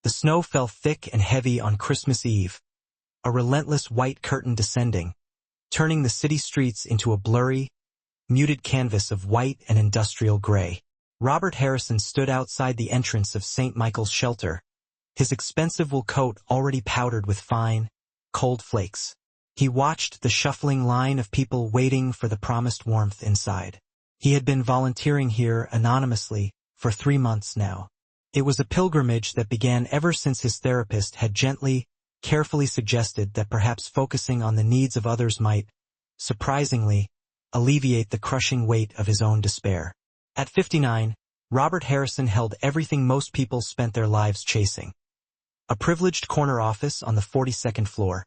The snow fell thick and heavy on Christmas Eve, a relentless white curtain descending, turning the city streets into a blurry, muted canvas of white and industrial gray. Robert Harrison stood outside the entrance of St. Michael's shelter, his expensive wool coat already powdered with fine, cold flakes. He watched the shuffling line of people waiting for the promised warmth inside. He had been volunteering here anonymously for 3 months now. It was a pilgrimage that began ever since his therapist had gently, carefully suggested that perhaps focusing on the needs of others might, surprisingly, alleviate the crushing weight of his own despair. At 59, Robert Harrison held everything most people spent their lives chasing. A privileged corner office on the 42nd floor,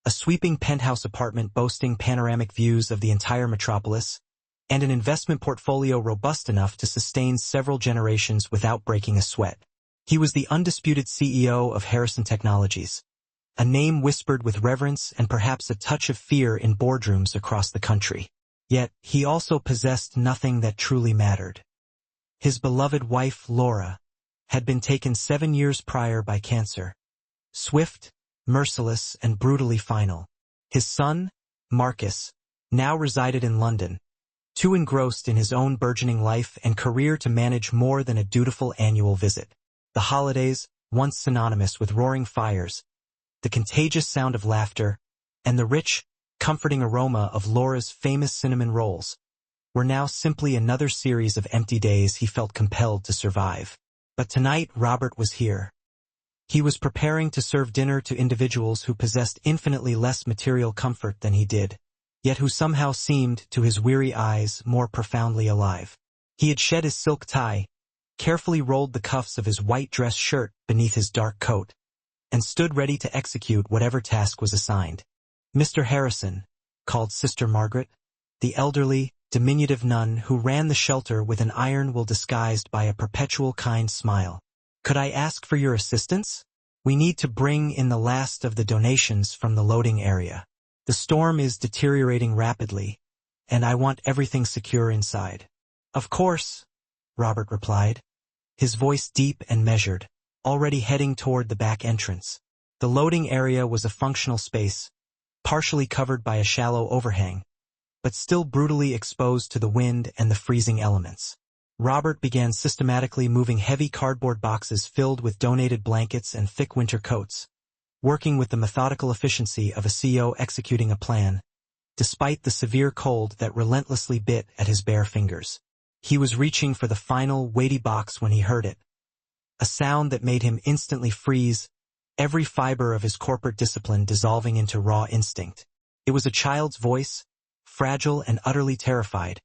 a sweeping penthouse apartment boasting panoramic views of the entire metropolis, and an investment portfolio robust enough to sustain several generations without breaking a sweat. He was the undisputed CEO of Harrison Technologies, a name whispered with reverence and perhaps a touch of fear in boardrooms across the country. Yet, he also possessed nothing that truly mattered. His beloved wife, Laura, had been taken 7 years prior by cancer. Swift, merciless, and brutally final. His son, Marcus, now resided in London, too engrossed in his own burgeoning life and career to manage more than a dutiful annual visit. The holidays, once synonymous with roaring fires, the contagious sound of laughter, and the rich, comforting aroma of Laura's famous cinnamon rolls, were now simply another series of empty days he felt compelled to survive. But tonight Robert was here. He was preparing to serve dinner to individuals who possessed infinitely less material comfort than he did, yet who somehow seemed, to his weary eyes, more profoundly alive. He had shed his silk tie, carefully rolled the cuffs of his white dress shirt beneath his dark coat, and stood ready to execute whatever task was assigned. Mr. Harrison, called Sister Margaret, the elderly, diminutive nun who ran the shelter with an iron will disguised by a perpetual kind smile. Could I ask for your assistance? We need to bring in the last of the donations from the loading area. The storm is deteriorating rapidly, and I want everything secure inside. Of course, Robert replied, his voice deep and measured, already heading toward the back entrance. The loading area was a functional space, partially covered by a shallow overhang, but still brutally exposed to the wind and the freezing elements. Robert began systematically moving heavy cardboard boxes filled with donated blankets and thick winter coats, working with the methodical efficiency of a CEO executing a plan, despite the severe cold that relentlessly bit at his bare fingers. He was reaching for the final, weighty box when he heard it, a sound that made him instantly freeze, every fiber of his corporate discipline dissolving into raw instinct. It was a child's voice, fragile and utterly terrified,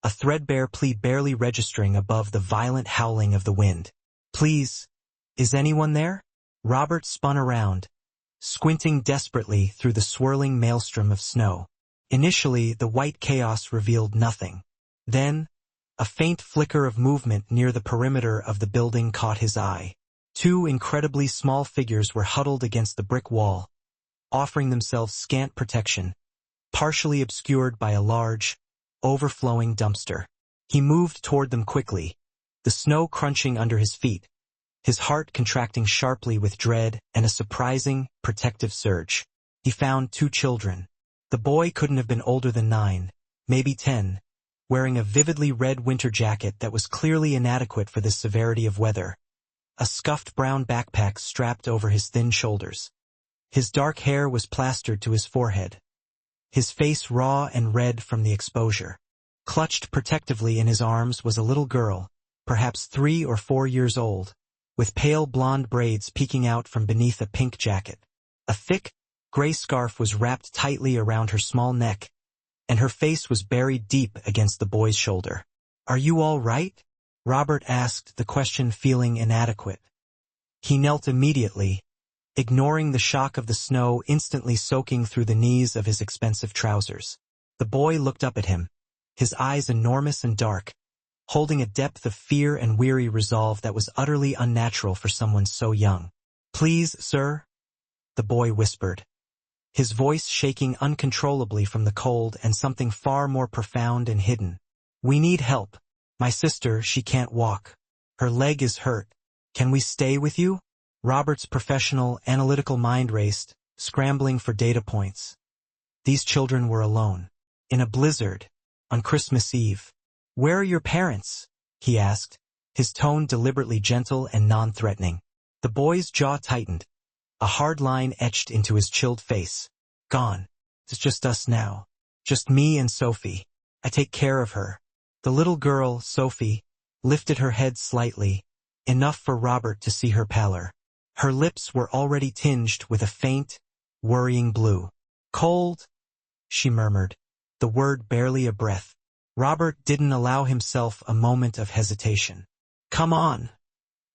a threadbare plea barely registering above the violent howling of the wind. Please, is anyone there? Robert spun around, squinting desperately through the swirling maelstrom of snow. Initially, the white chaos revealed nothing. Then, a faint flicker of movement near the perimeter of the building caught his eye. 2 incredibly small figures were huddled against the brick wall, offering themselves scant protection, partially obscured by a large, overflowing dumpster. He moved toward them quickly, the snow crunching under his feet, his heart contracting sharply with dread and a surprising, protective surge. He found 2 children. The boy couldn't have been older than 9, maybe 10, wearing a vividly red winter jacket that was clearly inadequate for this severity of weather, a scuffed brown backpack strapped over his thin shoulders. His dark hair was plastered to his forehead, his face raw and red from the exposure. Clutched protectively in his arms was a little girl, perhaps 3 or 4 years old, with pale blonde braids peeking out from beneath a pink jacket. A thick, gray scarf was wrapped tightly around her small neck, and her face was buried deep against the boy's shoulder. Are you all right? Robert asked, the question feeling inadequate. He knelt immediately, ignoring the shock of the snow instantly soaking through the knees of his expensive trousers. The boy looked up at him, his eyes enormous and dark, holding a depth of fear and weary resolve that was utterly unnatural for someone so young. Please, sir, the boy whispered, his voice shaking uncontrollably from the cold and something far more profound and hidden. We need help. My sister, she can't walk. Her leg is hurt. Can we stay with you? Robert's professional, analytical mind raced, scrambling for data points. These children were alone. In a blizzard. On Christmas Eve. "Where are your parents?" he asked, his tone deliberately gentle and non-threatening. The boy's jaw tightened. A hard line etched into his chilled face. "Gone. It's just us now. Just me and Sophie. I take care of her." The little girl, Sophie, lifted her head slightly, enough for Robert to see her pallor. Her lips were already tinged with a faint, worrying blue. "Cold?" she murmured, the word barely a breath. Robert didn't allow himself a moment of hesitation. "Come on,"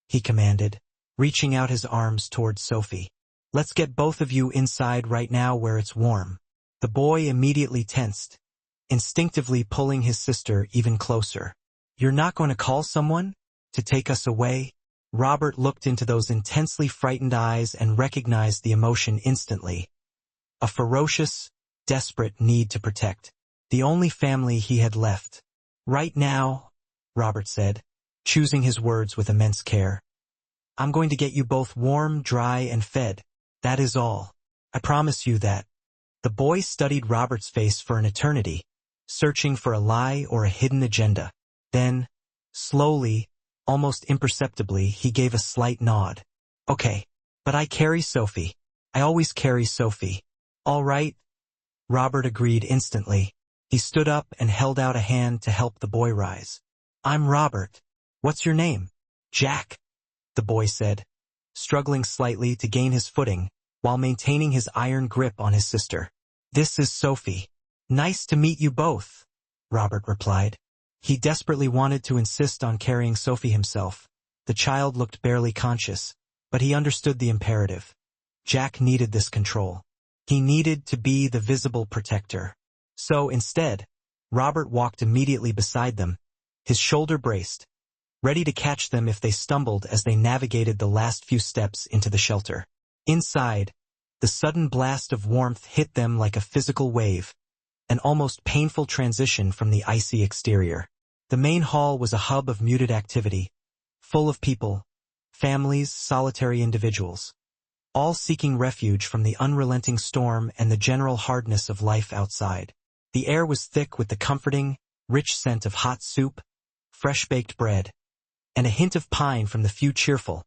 he commanded, reaching out his arms toward Sophie. "Let's get both of you inside right now where it's warm." The boy immediately tensed, instinctively pulling his sister even closer. "You're not going to call someone to take us away?" Robert looked into those intensely frightened eyes and recognized the emotion instantly. A ferocious, desperate need to protect. The only family he had left. "Right now," Robert said, choosing his words with immense care. "I'm going to get you both warm, dry, and fed. That is all. I promise you that." The boy studied Robert's face for an eternity, searching for a lie or a hidden agenda. Then, slowly, almost imperceptibly, he gave a slight nod. "Okay, but I carry Sophie. I always carry Sophie." "All right," Robert agreed instantly. He stood up and held out a hand to help the boy rise. "I'm Robert. What's your name?" "Jack," the boy said, struggling slightly to gain his footing while maintaining his iron grip on his sister. "This is Sophie." "Nice to meet you both," Robert replied. He desperately wanted to insist on carrying Sophie himself. The child looked barely conscious, but he understood the imperative. Jack needed this control. He needed to be the visible protector. So, instead, Robert walked immediately beside them, his shoulder braced, ready to catch them if they stumbled as they navigated the last few steps into the shelter. Inside, the sudden blast of warmth hit them like a physical wave, an almost painful transition from the icy exterior. The main hall was a hub of muted activity, full of people, families, solitary individuals, all seeking refuge from the unrelenting storm and the general hardness of life outside. The air was thick with the comforting, rich scent of hot soup, fresh-baked bread, and a hint of pine from the few cheerful,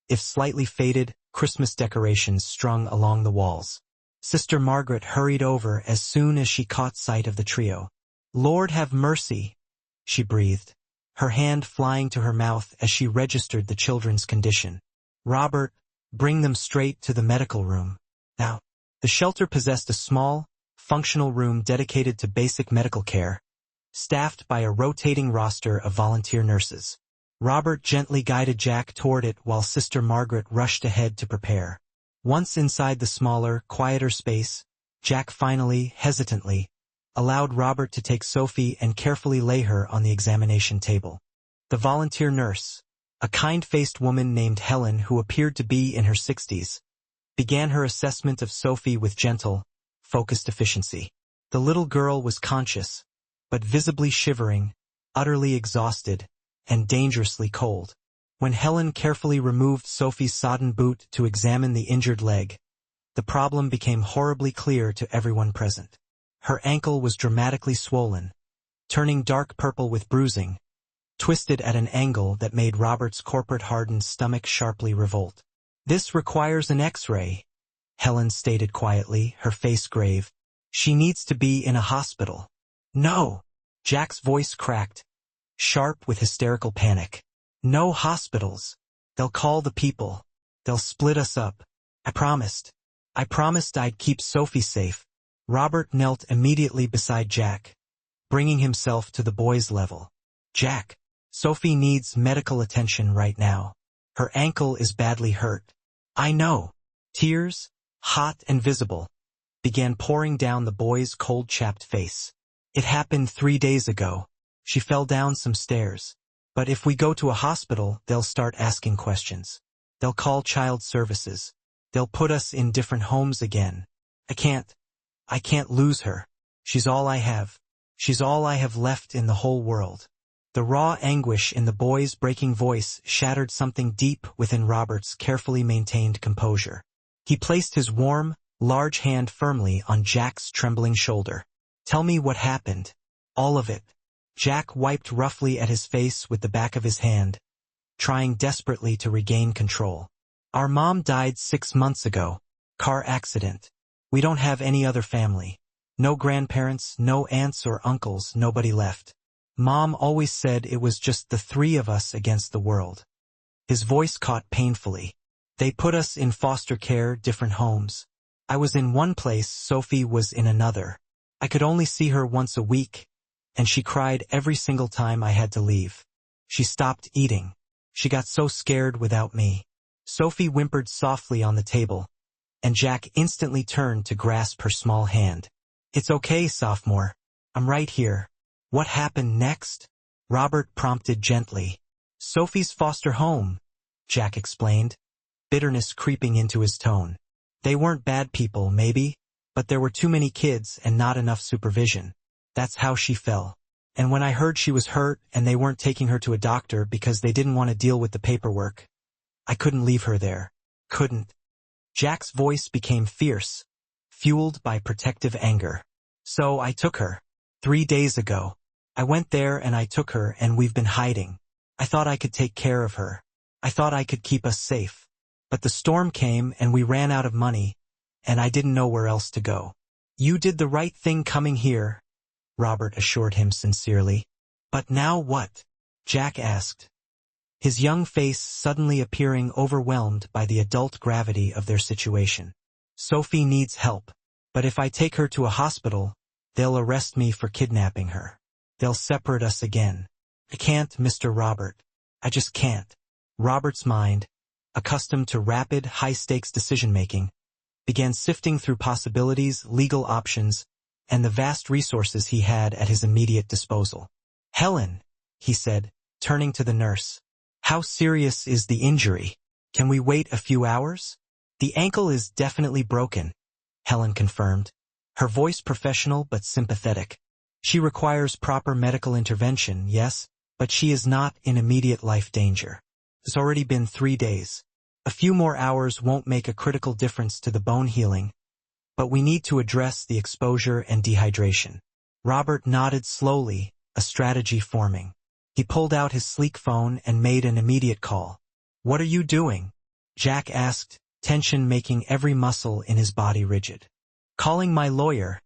if slightly faded, Christmas decorations strung along the walls. Sister Margaret hurried over as soon as she caught sight of the trio. "Lord have mercy," she breathed, her hand flying to her mouth as she registered the children's condition. "Robert, bring them straight to the medical room." Now, the shelter possessed a small, functional room dedicated to basic medical care, staffed by a rotating roster of volunteer nurses. Robert gently guided Jack toward it while Sister Margaret rushed ahead to prepare. Once inside the smaller, quieter space, Jack finally, hesitantly, allowed Robert to take Sophie and carefully lay her on the examination table. The volunteer nurse, a kind-faced woman named Helen who appeared to be in her 60s, began her assessment of Sophie with gentle, focused efficiency. The little girl was conscious, but visibly shivering, utterly exhausted, and dangerously cold. When Helen carefully removed Sophie's sodden boot to examine the injured leg, the problem became horribly clear to everyone present. Her ankle was dramatically swollen, turning dark purple with bruising, twisted at an angle that made Robert's corporate-hardened stomach sharply revolt. "This requires an X-ray," Helen stated quietly, her face grave. "She needs to be in a hospital." "No!" Jack's voice cracked, sharp with hysterical panic. "No hospitals. They'll call the people. They'll split us up. I promised. I promised I'd keep Sophie safe." Robert knelt immediately beside Jack, bringing himself to the boy's level. "Jack, Sophie needs medical attention right now. Her ankle is badly hurt." "I know." Tears, hot and visible, began pouring down the boy's cold, chapped face. "It happened 3 days ago. She fell down some stairs. But if we go to a hospital, they'll start asking questions. They'll call child services. They'll put us in different homes again. I can't lose her. She's all I have. She's all I have left in the whole world." The raw anguish in the boy's breaking voice shattered something deep within Robert's carefully maintained composure. He placed his warm, large hand firmly on Jack's trembling shoulder. "Tell me what happened. All of it." Jack wiped roughly at his face with the back of his hand, trying desperately to regain control. "Our mom died 6 months ago. Car accident. We don't have any other family. No grandparents, no aunts or uncles, nobody left. Mom always said it was just the 3 of us against the world." His voice caught painfully. "They put us in foster care, different homes. I was in one place, Sophie was in another. I could only see her once a week, and she cried every single time I had to leave. She stopped eating. She got so scared without me." Sophie whimpered softly on the table, and Jack instantly turned to grasp her small hand. "It's okay, sophomore. I'm right here." "What happened next?" Robert prompted gently. "Sophie's foster home," Jack explained, bitterness creeping into his tone. "They weren't bad people, maybe, but there were too many kids and not enough supervision. That's how she fell. And when I heard she was hurt and they weren't taking her to a doctor because they didn't want to deal with the paperwork, I couldn't leave her there. Couldn't." Jack's voice became fierce, fueled by protective anger. "So I took her. 3 days ago. I went there and I took her and we've been hiding. I thought I could take care of her. I thought I could keep us safe. But the storm came and we ran out of money, and I didn't know where else to go." "You did the right thing coming here," Robert assured him sincerely. "But now what?" Jack asked, his young face suddenly appearing overwhelmed by the adult gravity of their situation. "Sophie needs help. But if I take her to a hospital, they'll arrest me for kidnapping her. They'll separate us again. I can't, Mr. Robert. I just can't." Robert's mind, accustomed to rapid, high-stakes decision-making, began sifting through possibilities, legal options, and the vast resources he had at his immediate disposal. "Helen," he said, turning to the nurse, "how serious is the injury? Can we wait a few hours?" "The ankle is definitely broken," Helen confirmed, her voice professional but sympathetic. "She requires proper medical intervention, yes, but she is not in immediate life danger. It's already been 3 days. A few more hours won't make a critical difference to the bone healing, but we need to address the exposure and dehydration." Robert nodded slowly, a strategy forming. He pulled out his sleek phone and made an immediate call. "What are you doing?" Jack asked, tension making every muscle in his body rigid. "Calling my lawyer,"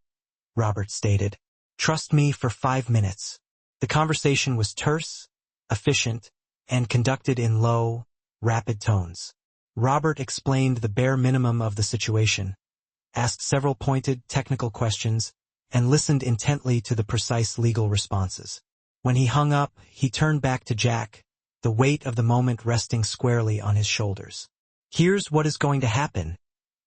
Robert stated. "Trust me for 5 minutes." The conversation was terse, efficient, and conducted in low, rapid tones. Robert explained the bare minimum of the situation, asked several pointed, technical questions, and listened intently to the precise legal responses. When he hung up, he turned back to Jack, the weight of the moment resting squarely on his shoulders. "Here's what is going to happen,"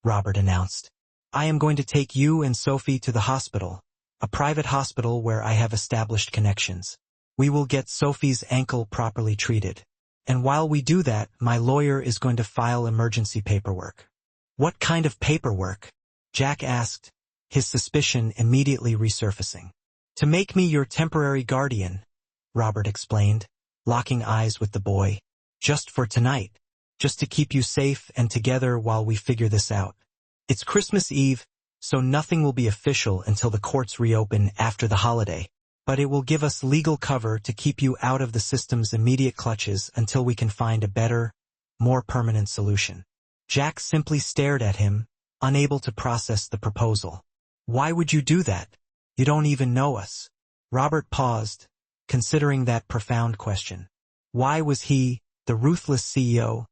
Robert announced. "I am going to take you and Sophie to the hospital, a private hospital where I have established connections. We will get Sophie's ankle properly treated. And while we do that, my lawyer is going to file emergency paperwork." "What kind of paperwork?" Jack asked, his suspicion immediately resurfacing. "To make me your temporary guardian," Robert explained, locking eyes with the boy. "Just for tonight. Just to keep you safe and together while we figure this out. It's Christmas Eve, so nothing will be official until the courts reopen after the holiday. But it will give us legal cover to keep you out of the system's immediate clutches until we can find a better, more permanent solution." Jack simply stared at him, unable to process the proposal. "Why would you do that? You don't even know us." Robert paused, considering that profound question. Why was he, the ruthless CEO,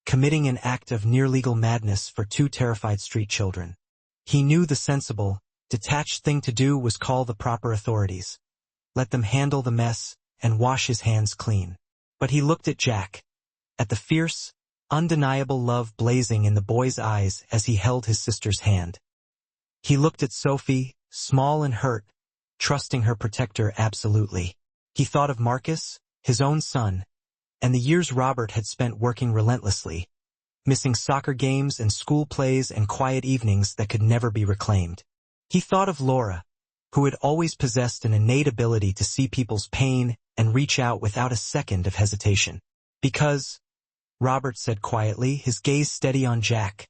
committing an act of near-legal madness for 2 terrified street children? He knew the sensible, detached thing to do was call the proper authorities. Let them handle the mess and wash his hands clean. But he looked at Jack, at the fierce, undeniable love blazing in the boy's eyes as he held his sister's hand. He looked at Sophie, small and hurt, trusting her protector absolutely. He thought of Marcus, his own son, and the years Robert had spent working relentlessly, missing soccer games and school plays and quiet evenings that could never be reclaimed. He thought of Laura, who had always possessed an innate ability to see people's pain and reach out without a second of hesitation. Because, Robert said quietly, his gaze steady on Jack,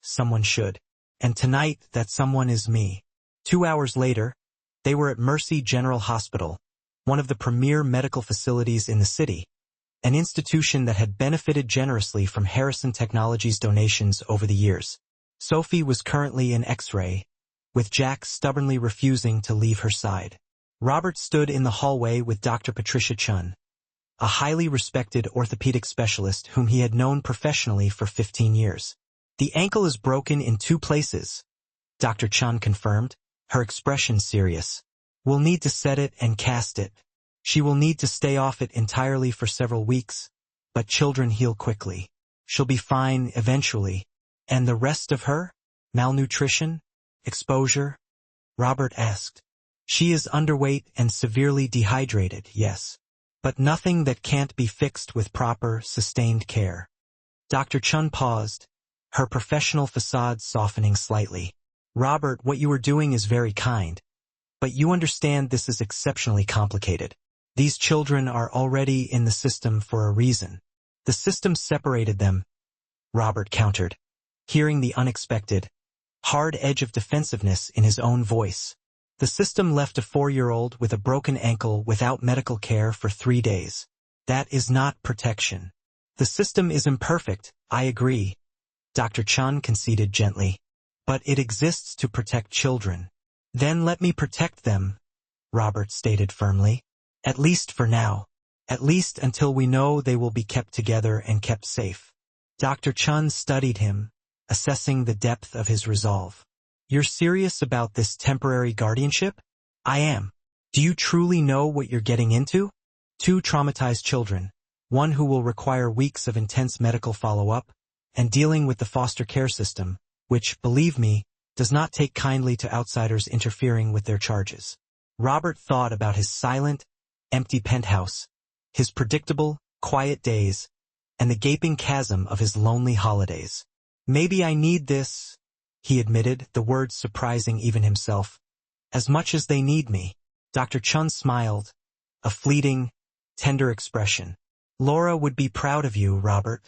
someone should. And tonight, that someone is me. 2 hours later, they were at Mercy General Hospital, one of the premier medical facilities in the city, an institution that had benefited generously from Harrison Technologies' donations over the years. Sophie was currently in X-ray, with Jack stubbornly refusing to leave her side. Robert stood in the hallway with Dr. Patricia Chun, a highly respected orthopedic specialist whom he had known professionally for 15 years. The ankle is broken in 2 places, Dr. Chun confirmed, her expression serious. We'll need to set it and cast it. She will need to stay off it entirely for several weeks, but children heal quickly. She'll be fine eventually. And the rest of her? Malnutrition? Exposure? Robert asked. She is underweight and severely dehydrated, yes. But nothing that can't be fixed with proper, sustained care. Dr. Chun paused, her professional facade softening slightly. Robert, what you are doing is very kind. But you understand this is exceptionally complicated. These children are already in the system for a reason. The system separated them, Robert countered, hearing the unexpected, hard edge of defensiveness in his own voice. The system left a 4-year-old with a broken ankle without medical care for 3 days. That is not protection. The system is imperfect, I agree, Dr. Chun conceded gently. But it exists to protect children. Then let me protect them, Robert stated firmly. At least for now. At least until we know they will be kept together and kept safe. Dr. Chun studied him, assessing the depth of his resolve. You're serious about this temporary guardianship? I am. Do you truly know what you're getting into? 2 traumatized children, one who will require weeks of intense medical follow-up, and dealing with the foster care system, which, believe me, does not take kindly to outsiders interfering with their charges. Robert thought about his silent, empty penthouse, his predictable, quiet days, and the gaping chasm of his lonely holidays. Maybe I need this, he admitted, the words surprising even himself, as much as they need me. Dr. Chun smiled, a fleeting, tender expression. Laura would be proud of you, Robert.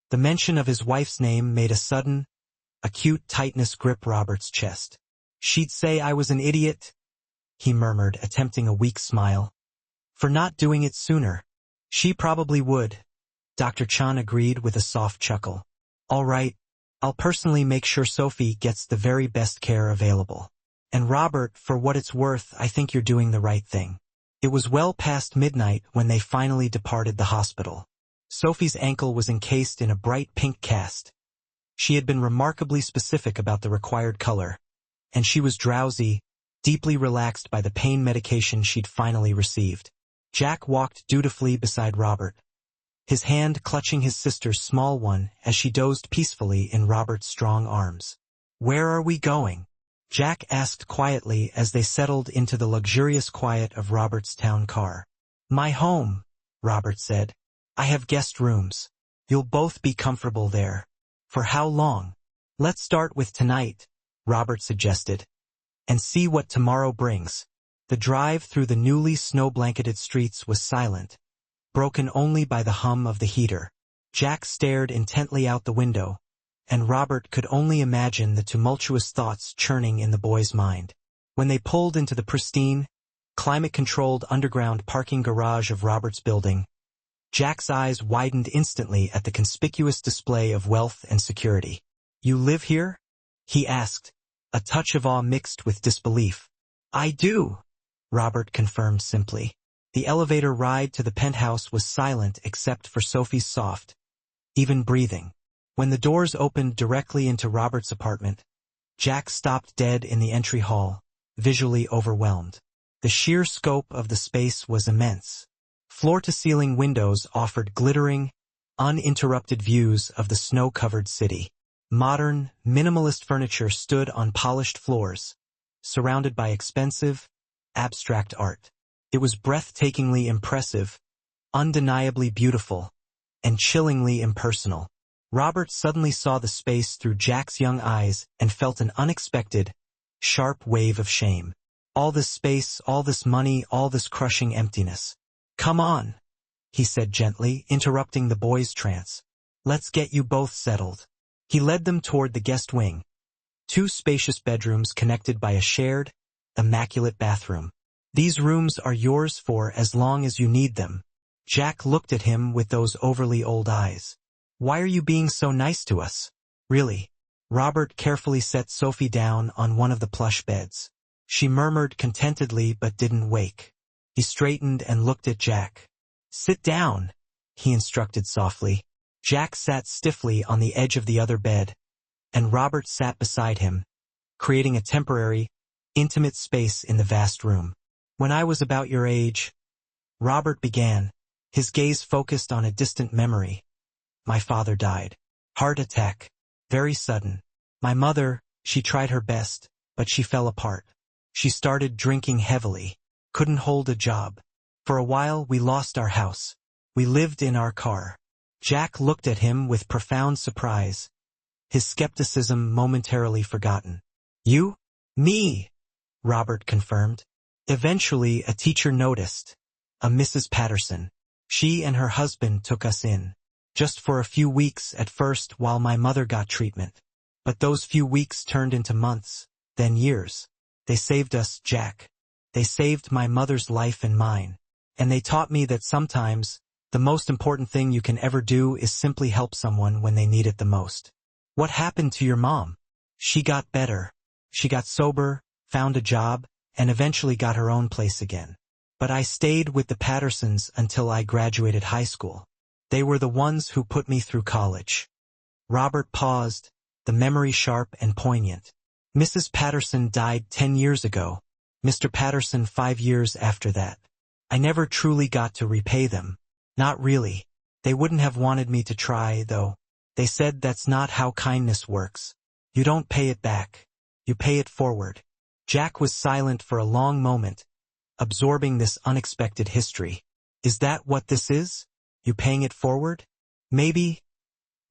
The mention of his wife's name made a sudden, acute tightness grip Robert's chest. She'd say I was an idiot, he murmured, attempting a weak smile. For not doing it sooner. She probably would, Dr. Chun agreed with a soft chuckle. All right, I'll personally make sure Sophie gets the very best care available. And Robert, for what it's worth, I think you're doing the right thing. It was well past midnight when they finally departed the hospital. Sophie's ankle was encased in a bright pink cast. She had been remarkably specific about the required color, and she was drowsy, deeply relaxed by the pain medication she'd finally received. Jack walked dutifully beside Robert, his hand clutching his sister's small one as she dozed peacefully in Robert's strong arms. Where are we going? Jack asked quietly as they settled into the luxurious quiet of Robert's town car. My home, Robert said. I have guest rooms. You'll both be comfortable there. For how long? Let's start with tonight, Robert suggested, and see what tomorrow brings. The drive through the newly snow-blanketed streets was silent, broken only by the hum of the heater. Jack stared intently out the window, and Robert could only imagine the tumultuous thoughts churning in the boy's mind. When they pulled into the pristine, climate-controlled underground parking garage of Robert's building, Jack's eyes widened instantly at the conspicuous display of wealth and security. You live here? He asked, a touch of awe mixed with disbelief. I do, Robert confirmed simply. The elevator ride to the penthouse was silent except for Sophie's soft, even breathing. When the doors opened directly into Robert's apartment, Jack stopped dead in the entry hall, visually overwhelmed. The sheer scope of the space was immense. Floor-to-ceiling windows offered glittering, uninterrupted views of the snow-covered city. Modern, minimalist furniture stood on polished floors, surrounded by expensive, abstract art. It was breathtakingly impressive, undeniably beautiful, and chillingly impersonal. Robert suddenly saw the space through Jack's young eyes and felt an unexpected, sharp wave of shame. All this space, all this money, all this crushing emptiness. "Come on," he said gently, interrupting the boys' trance. "Let's get you both settled." He led them toward the guest wing, two spacious bedrooms connected by a shared, immaculate bathroom. "These rooms are yours for as long as you need them." Jack looked at him with those overly old eyes. "Why are you being so nice to us?" "Really?" Robert carefully set Sophie down on one of the plush beds. She murmured contentedly but didn't wake. He straightened and looked at Jack. "Sit down," he instructed softly. Jack sat stiffly on the edge of the other bed, and Robert sat beside him, creating a temporary, intimate space in the vast room. "When I was about your age," Robert began, his gaze focused on a distant memory. "My father died. Heart attack. Very sudden. My mother, she tried her best, but she fell apart. She started drinking heavily. Couldn't hold a job. For a while we lost our house. We lived in our car." Jack looked at him with profound surprise, his skepticism momentarily forgotten. "You?" "Me," Robert confirmed. "Eventually a teacher noticed. A Mrs. Patterson. She and her husband took us in. Just for a few weeks at first while my mother got treatment. But those few weeks turned into months, then years. They saved us, Jack. They saved my mother's life and mine. And they taught me that sometimes, the most important thing you can ever do is simply help someone when they need it the most." "What happened to your mom?" "She got better. She got sober, found a job, and eventually got her own place again. But I stayed with the Pattersons until I graduated high school. They were the ones who put me through college." Robert paused, the memory sharp and poignant. "Mrs. Patterson died 10 years ago. Mr. Patterson 5 years after that. I never truly got to repay them. Not really. They wouldn't have wanted me to try, though. They said that's not how kindness works. You don't pay it back. You pay it forward." Jack was silent for a long moment, absorbing this unexpected history. "Is that what this is? You paying it forward?" "Maybe,"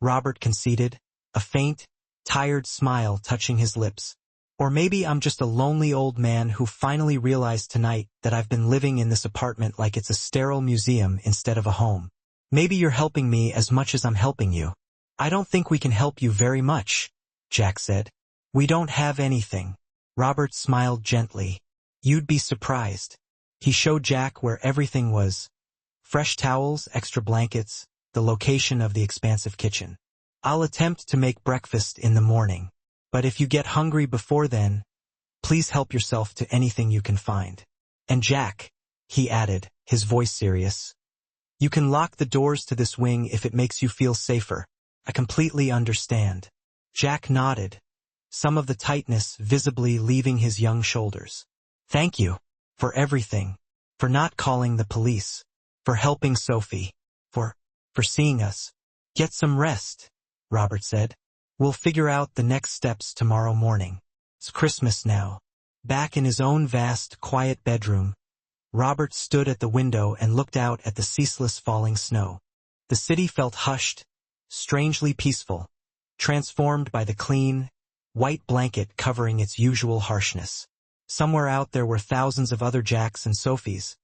Robert conceded, a faint, tired smile touching his lips. "Or maybe I'm just a lonely old man who finally realized tonight that I've been living in this apartment like it's a sterile museum instead of a home. Maybe you're helping me as much as I'm helping you." "I don't think we can help you very much," Jack said. "We don't have anything." Robert smiled gently. "You'd be surprised." He showed Jack where everything was. Fresh towels, extra blankets, the location of the expansive kitchen. "I'll attempt to make breakfast in the morning. But if you get hungry before then, please help yourself to anything you can find. And Jack," he added, his voice serious, "you can lock the doors to this wing if it makes you feel safer. I completely understand." Jack nodded, some of the tightness visibly leaving his young shoulders. "Thank you. For everything. For not calling the police. For helping Sophie. For seeing us." "Get some rest," Robert said. "We'll figure out the next steps tomorrow morning. It's Christmas now." Back in his own vast, quiet bedroom, Robert stood at the window and looked out at the ceaseless falling snow. The city felt hushed, strangely peaceful, transformed by the clean, white blanket covering its usual harshness. Somewhere out there were thousands of other Jacks and Sophies,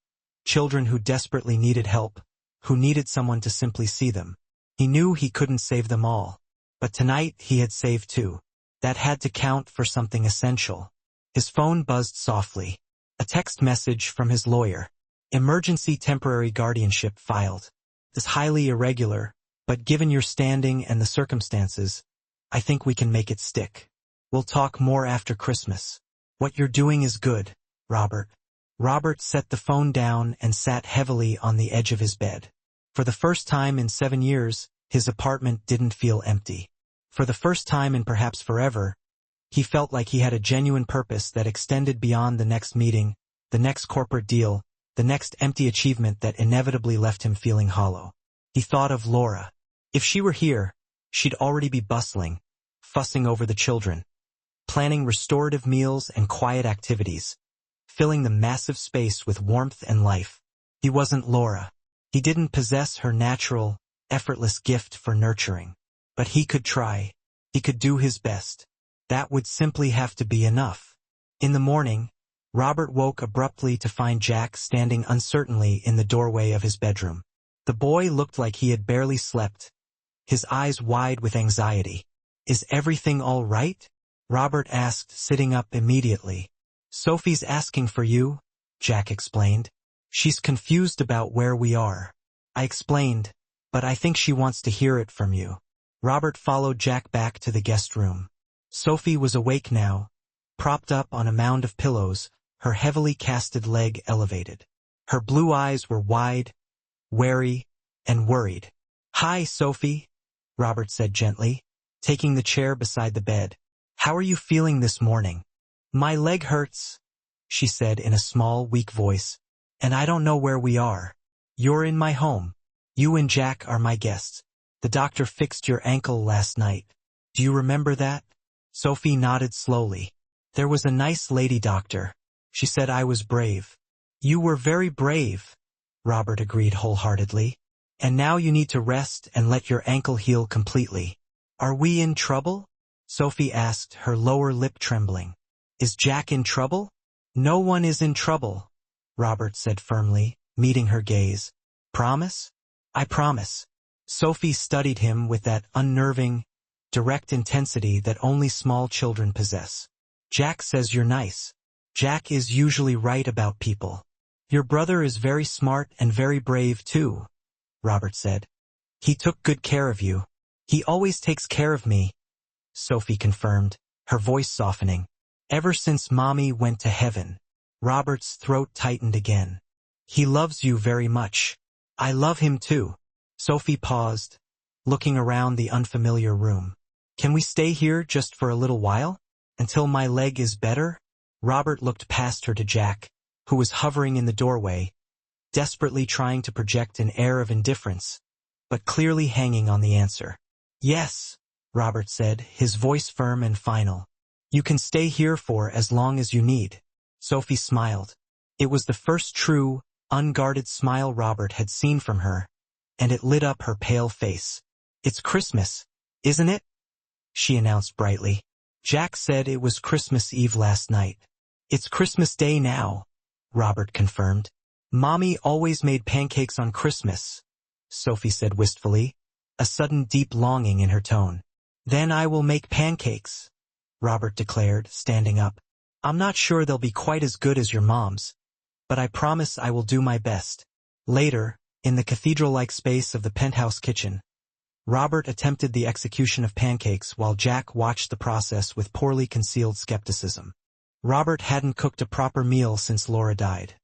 children who desperately needed help, who needed someone to simply see them. He knew he couldn't save them all, but tonight he had saved two. That had to count for something essential. His phone buzzed softly. A text message from his lawyer. "Emergency temporary guardianship filed. This highly irregular, but given your standing and the circumstances, I think we can make it stick. We'll talk more after Christmas. What you're doing is good, Robert." Robert set the phone down and sat heavily on the edge of his bed. For the first time in 7 years, his apartment didn't feel empty. For the first time in perhaps forever, he felt like he had a genuine purpose that extended beyond the next meeting, the next corporate deal, the next empty achievement that inevitably left him feeling hollow. He thought of Laura. If she were here, she'd already be bustling, fussing over the children, planning restorative meals and quiet activities, filling the massive space with warmth and life. He wasn't Laura. He didn't possess her natural, effortless gift for nurturing. But he could try. He could do his best. That would simply have to be enough. In the morning, Robert woke abruptly to find Jack standing uncertainly in the doorway of his bedroom. The boy looked like he had barely slept, his eyes wide with anxiety. "Is everything all right?" Robert asked, sitting up immediately. "Sophie's asking for you," Jack explained. "She's confused about where we are." I explained, "But I think she wants to hear it from you." Robert followed Jack back to the guest room. Sophie was awake now, propped up on a mound of pillows, her heavily casted leg elevated. Her blue eyes were wide, wary, and worried. "Hi, Sophie," Robert said gently, taking the chair beside the bed. "How are you feeling this morning?" "My leg hurts," she said in a small, weak voice, "and I don't know where we are." "You're in my home. You and Jack are my guests. The doctor fixed your ankle last night. Do you remember that?" Sophie nodded slowly. "There was a nice lady doctor. She said I was brave." "You were very brave," Robert agreed wholeheartedly. "And now you need to rest and let your ankle heal completely." "Are we in trouble?" Sophie asked, her lower lip trembling. "Is Jack in trouble?" "No one is in trouble," Robert said firmly, meeting her gaze. "Promise?" "I promise." Sophie studied him with that unnerving, direct intensity that only small children possess. "Jack says you're nice. Jack is usually right about people." "Your brother is very smart and very brave too," Robert said. "He took good care of you." "He always takes care of me," Sophie confirmed, her voice softening. "Ever since Mommy went to heaven." Robert's throat tightened again. "He loves you very much." "I love him too." Sophie paused, looking around the unfamiliar room. "Can we stay here just for a little while? Until my leg is better?" Robert looked past her to Jack, who was hovering in the doorway, desperately trying to project an air of indifference, but clearly hanging on the answer. "Yes," Robert said, his voice firm and final. "You can stay here for as long as you need." Sophie smiled. It was the first true, unguarded smile Robert had seen from her, and it lit up her pale face. "It's Christmas, isn't it?" she announced brightly. "Jack said it was Christmas Eve last night." "It's Christmas Day now," Robert confirmed. "Mommy always made pancakes on Christmas," Sophie said wistfully, a sudden deep longing in her tone. "Then I will make pancakes," Robert declared, standing up. "I'm not sure they'll be quite as good as your mom's, but I promise I will do my best." Later, in the cathedral-like space of the penthouse kitchen, Robert attempted the execution of pancakes while Jack watched the process with poorly concealed skepticism. Robert hadn't cooked a proper meal since Laura died.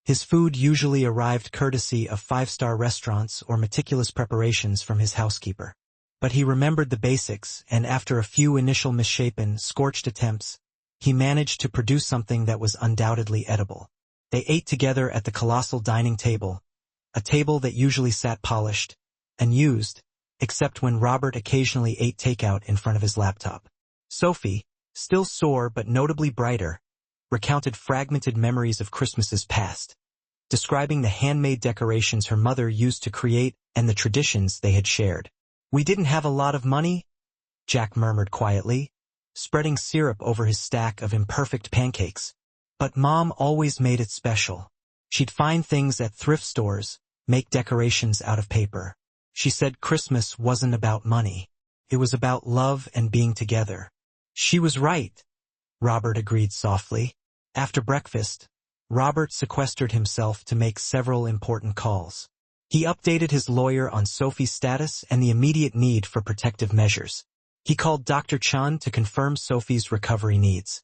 His food usually arrived courtesy of five-star restaurants or meticulous preparations from his housekeeper. But he remembered the basics, and after a few initial misshapen, scorched attempts, he managed to produce something that was undoubtedly edible. They ate together at the colossal dining table, a table that usually sat polished and used, except when Robert occasionally ate takeout in front of his laptop. Sophie, still sore but notably brighter, recounted fragmented memories of Christmases past, describing the handmade decorations her mother used to create and the traditions they had shared. "We didn't have a lot of money," Jack murmured quietly, spreading syrup over his stack of imperfect pancakes. "But Mom always made it special. She'd find things at thrift stores, make decorations out of paper. She said Christmas wasn't about money. It was about love and being together." "She was right," Robert agreed softly. After breakfast, Robert sequestered himself to make several important calls. He updated his lawyer on Sophie's status and the immediate need for protective measures. He called Dr. Chun to confirm Sophie's recovery needs.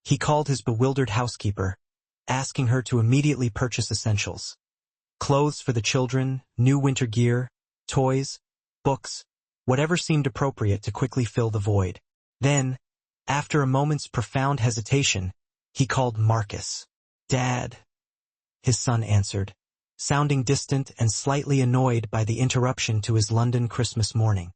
He called his bewildered housekeeper, asking her to immediately purchase essentials. Clothes for the children, new winter gear, toys, books, whatever seemed appropriate to quickly fill the void. Then, after a moment's profound hesitation, he called Marcus. "Dad," his son answered, sounding distant and slightly annoyed by the interruption to his London Christmas morning.